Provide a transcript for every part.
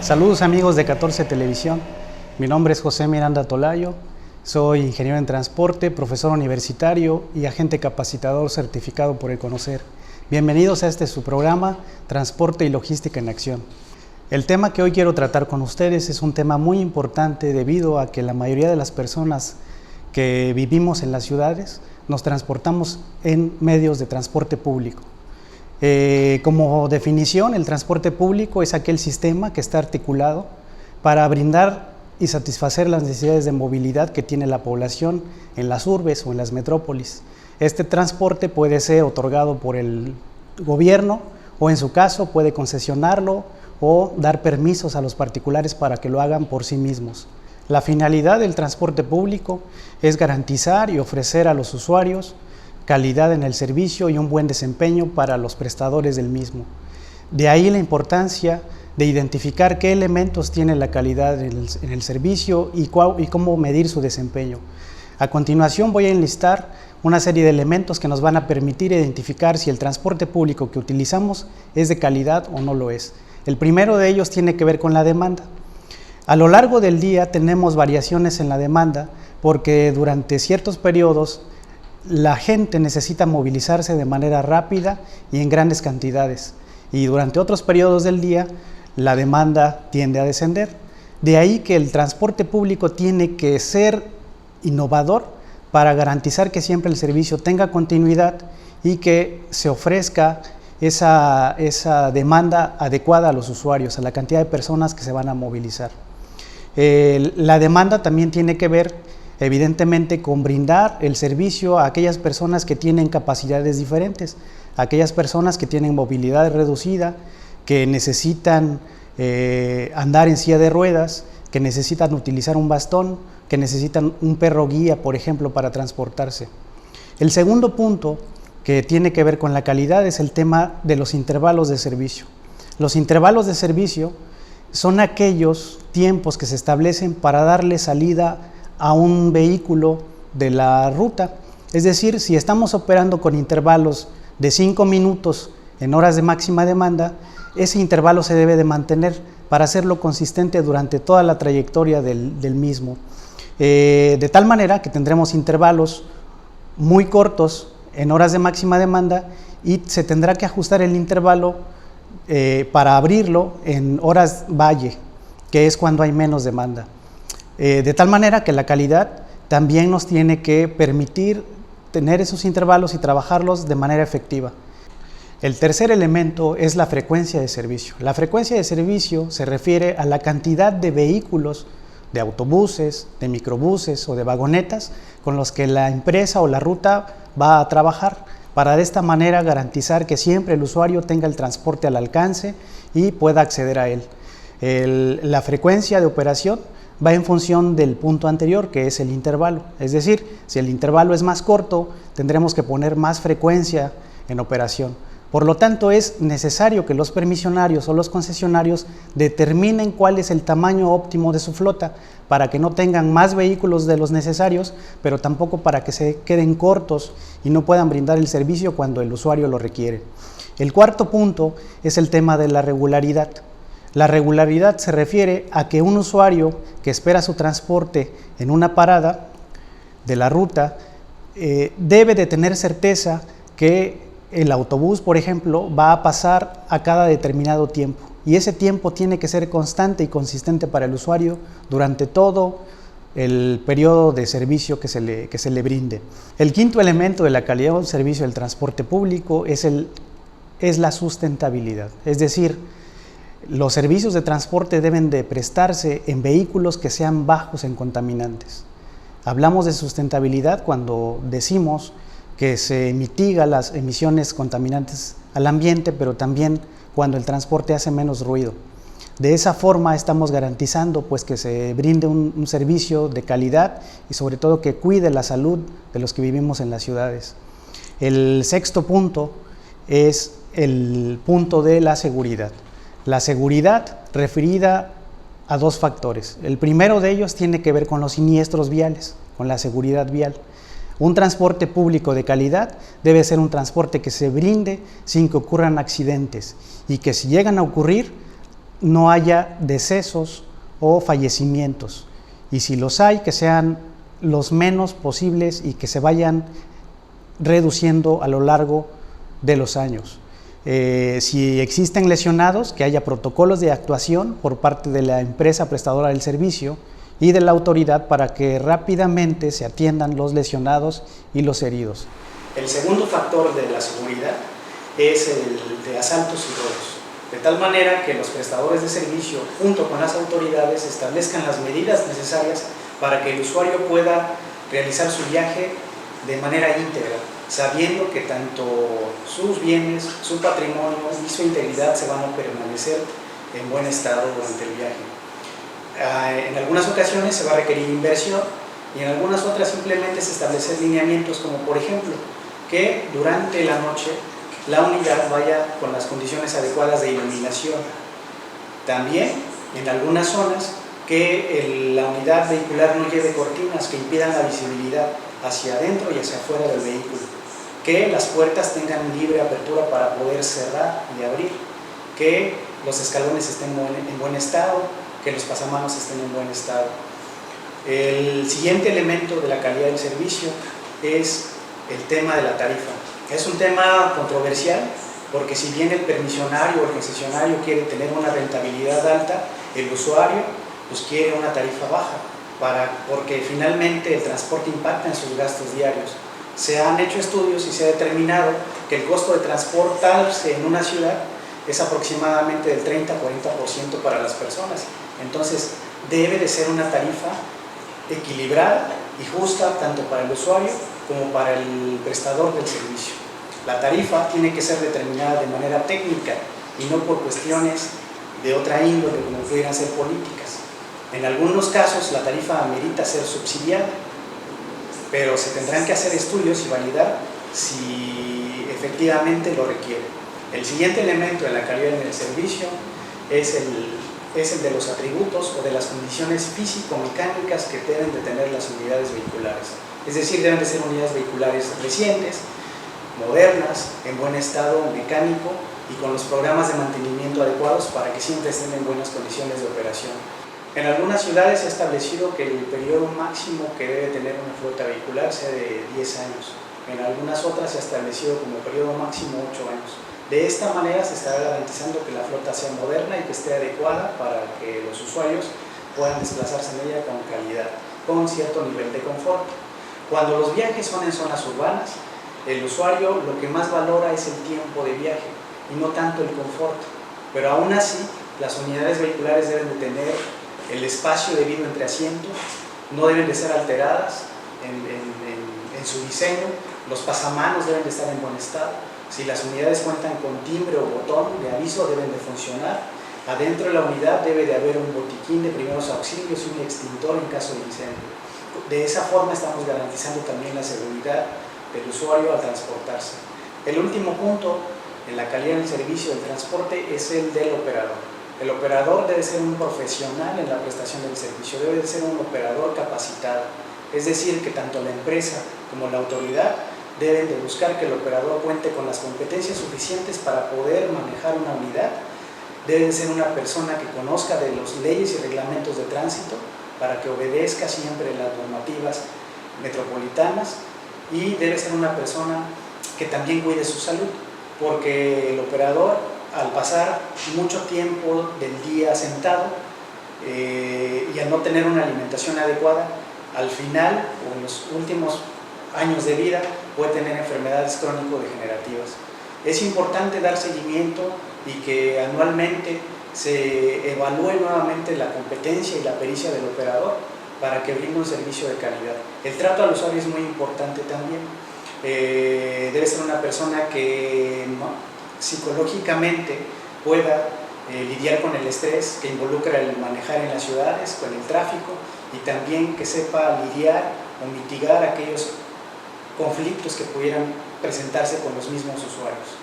Saludos amigos de 14 Televisión, mi nombre es José Miranda Tolayo, soy ingeniero en transporte, profesor universitario y agente capacitador certificado por Econocer. Bienvenidos a su programa Transporte y Logística en Acción. El tema que hoy quiero tratar con ustedes es un tema muy importante debido a que la mayoría de las personas que vivimos en las ciudades nos transportamos en medios de transporte público. Como definición, el transporte público es aquel sistema que está articulado para brindar y satisfacer las necesidades de movilidad que tiene la población en las urbes o en las metrópolis. Este transporte puede ser otorgado por el gobierno o en su caso puede concesionarlo o dar permisos a los particulares para que lo hagan por sí mismos. La finalidad del transporte público es garantizar y ofrecer a los usuarios calidad en el servicio y un buen desempeño para los prestadores del mismo. De ahí la importancia de identificar qué elementos tiene la calidad en el servicio y cómo medir su desempeño. A continuación voy a enlistar una serie de elementos que nos van a permitir identificar si el transporte público que utilizamos es de calidad o no lo es. El primero de ellos tiene que ver con la demanda. A lo largo del día tenemos variaciones en la demanda porque durante ciertos periodos la gente necesita movilizarse de manera rápida y en grandes cantidades, y durante otros periodos del día la demanda tiende a descender. De ahí que el transporte público tiene que ser innovador para garantizar que siempre el servicio tenga continuidad y que se ofrezca esa demanda adecuada a los usuarios, a la cantidad de personas que se van a movilizar. La demanda también tiene que ver evidentemente con brindar el servicio a aquellas personas que tienen capacidades diferentes, aquellas personas que tienen movilidad reducida, que necesitan andar en silla de ruedas, que necesitan utilizar un bastón, que necesitan un perro guía, por ejemplo, para transportarse. El segundo punto que tiene que ver con la calidad es el tema de los intervalos de servicio. Los intervalos de servicio son aquellos tiempos que se establecen para darle salida a un vehículo de la ruta. Es decir, si estamos operando con intervalos de 5 minutos en horas de máxima demanda, ese intervalo se debe de mantener para hacerlo consistente durante toda la trayectoria del mismo. De tal manera que tendremos intervalos muy cortos en horas de máxima demanda y se tendrá que ajustar el intervalo para abrirlo en horas valle, que es cuando hay menos demanda. De tal manera que la calidad también nos tiene que permitir tener esos intervalos y trabajarlos de manera efectiva. El tercer elemento es la frecuencia de servicio. La frecuencia de servicio se refiere a la cantidad de vehículos, de autobuses, de microbuses o de vagonetas con los que la empresa o la ruta va a trabajar, para de esta manera garantizar que siempre el usuario tenga el transporte al alcance y pueda acceder a él. La frecuencia de operación va en función del punto anterior, que es el intervalo. Es decir, si el intervalo es más corto, tendremos que poner más frecuencia en operación. Por lo tanto, es necesario que los permisionarios o los concesionarios determinen cuál es el tamaño óptimo de su flota, para que no tengan más vehículos de los necesarios, pero tampoco para que se queden cortos y no puedan brindar el servicio cuando el usuario lo requiere. El cuarto punto es el tema de la regularidad. La regularidad se refiere a que un usuario que espera su transporte en una parada de la ruta debe de tener certeza que el autobús, por ejemplo, va a pasar a cada determinado tiempo, y ese tiempo tiene que ser constante y consistente para el usuario durante todo el periodo de servicio que se le brinde. El quinto elemento de la calidad del servicio del transporte público es la sustentabilidad, es decir, los servicios de transporte deben de prestarse en vehículos que sean bajos en contaminantes. Hablamos de sustentabilidad cuando decimos que se mitiga las emisiones contaminantes al ambiente, pero también cuando el transporte hace menos ruido. De esa forma estamos garantizando pues, que se brinde un servicio de calidad y sobre todo que cuide la salud de los que vivimos en las ciudades. El sexto punto es el punto de la seguridad. La seguridad referida a dos factores. El primero de ellos tiene que ver con los siniestros viales, con la seguridad vial. Un transporte público de calidad debe ser un transporte que se brinde sin que ocurran accidentes y que si llegan a ocurrir no haya decesos o fallecimientos, y si los hay, que sean los menos posibles y que se vayan reduciendo a lo largo de los años. Si existen lesionados, que haya protocolos de actuación por parte de la empresa prestadora del servicio y de la autoridad para que rápidamente se atiendan los lesionados y los heridos. El segundo factor de la seguridad es el de asaltos y robos, de tal manera que los prestadores de servicio, junto con las autoridades, establezcan las medidas necesarias para que el usuario pueda realizar su viaje de manera íntegra, sabiendo que tanto sus bienes, su patrimonio y su integridad se van a permanecer en buen estado durante el viaje. En algunas ocasiones se va a requerir inversión y en algunas otras simplemente es establecer lineamientos, como por ejemplo que durante la noche la unidad vaya con las condiciones adecuadas de iluminación. También en algunas zonas que la unidad vehicular no lleve cortinas que impidan la visibilidad hacia adentro y hacia afuera del vehículo, que las puertas tengan libre apertura para poder cerrar y abrir, que los escalones estén en buen estado, que los pasamanos estén en buen estado. El siguiente elemento de la calidad del servicio es el tema de la tarifa. Es un tema controversial porque si bien el permisionario o el concesionario quiere tener una rentabilidad alta, el usuario pues quiere una tarifa baja, porque finalmente el transporte impacta en sus gastos diarios. Se han hecho estudios y se ha determinado que el costo de transportarse en una ciudad es aproximadamente del 30-40% para las personas. Entonces debe de ser una tarifa equilibrada y justa tanto para el usuario como para el prestador del servicio. La tarifa tiene que ser determinada de manera técnica y no por cuestiones de otra índole como pudieran ser políticas. En algunos casos la tarifa amerita ser subsidiada, pero se tendrán que hacer estudios y validar si efectivamente lo requiere. El siguiente elemento de la calidad en el servicio es el de los atributos o de las condiciones físico-mecánicas que deben de tener las unidades vehiculares. Es decir, deben de ser unidades vehiculares recientes, modernas, en buen estado mecánico y con los programas de mantenimiento adecuados para que siempre estén en buenas condiciones de operación. En algunas ciudades se ha establecido que el periodo máximo que debe tener una flota vehicular sea de 10 años. En algunas otras se ha establecido como periodo máximo 8 años. De esta manera se está garantizando que la flota sea moderna y que esté adecuada para que los usuarios puedan desplazarse en ella con calidad, con cierto nivel de confort. Cuando los viajes son en zonas urbanas, el usuario lo que más valora es el tiempo de viaje y no tanto el confort. Pero aún así, las unidades vehiculares deben de tener el espacio debido entre asientos, no deben de ser alteradas en su diseño, los pasamanos deben de estar en buen estado. Si las unidades cuentan con timbre o botón de aviso, deben de funcionar. Adentro de la unidad debe de haber un botiquín de primeros auxilios y un extintor en caso de incendio. De esa forma estamos garantizando también la seguridad del usuario al transportarse. El último punto en la calidad del servicio del transporte es el del operador. El operador debe ser un profesional en la prestación del servicio, debe de ser un operador capacitado. Es decir, que tanto la empresa como la autoridad deben de buscar que el operador cuente con las competencias suficientes para poder manejar una unidad. Debe de ser una persona que conozca de las leyes y reglamentos de tránsito para que obedezca siempre las normativas metropolitanas, y debe ser una persona que también cuide su salud, porque el operador, al pasar mucho tiempo del día sentado y al no tener una alimentación adecuada, al final o en los últimos años de vida puede tener enfermedades crónico-degenerativas. Es importante dar seguimiento y que anualmente se evalúe nuevamente la competencia y la pericia del operador para que brinde un servicio de calidad. El trato al usuario es muy importante también. Debe ser una persona que psicológicamente pueda lidiar con el estrés que involucra el manejar en las ciudades, con el tráfico, y también que sepa lidiar o mitigar aquellos conflictos que pudieran presentarse con los mismos usuarios.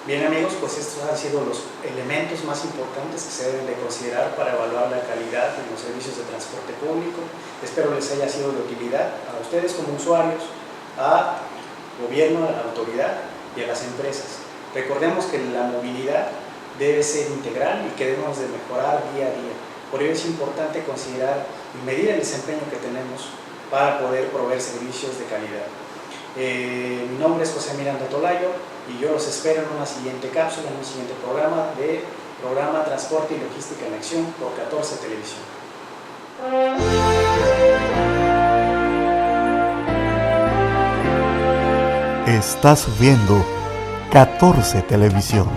Bien amigos, pues estos han sido los elementos más importantes que se deben de considerar para evaluar la calidad en los servicios de transporte público. Espero les haya sido de utilidad a ustedes como usuarios, al gobierno, a la autoridad y a las empresas. Recordemos que la movilidad debe ser integral y que debemos de mejorar día a día. Por ello es importante considerar y medir el desempeño que tenemos para poder proveer servicios de calidad. Mi nombre es José Miranda Tolayo y yo los espero en una siguiente cápsula, en un siguiente programa de Programa Transporte y Logística en Acción por 14 Televisión. Estás viendo 14 Televisión.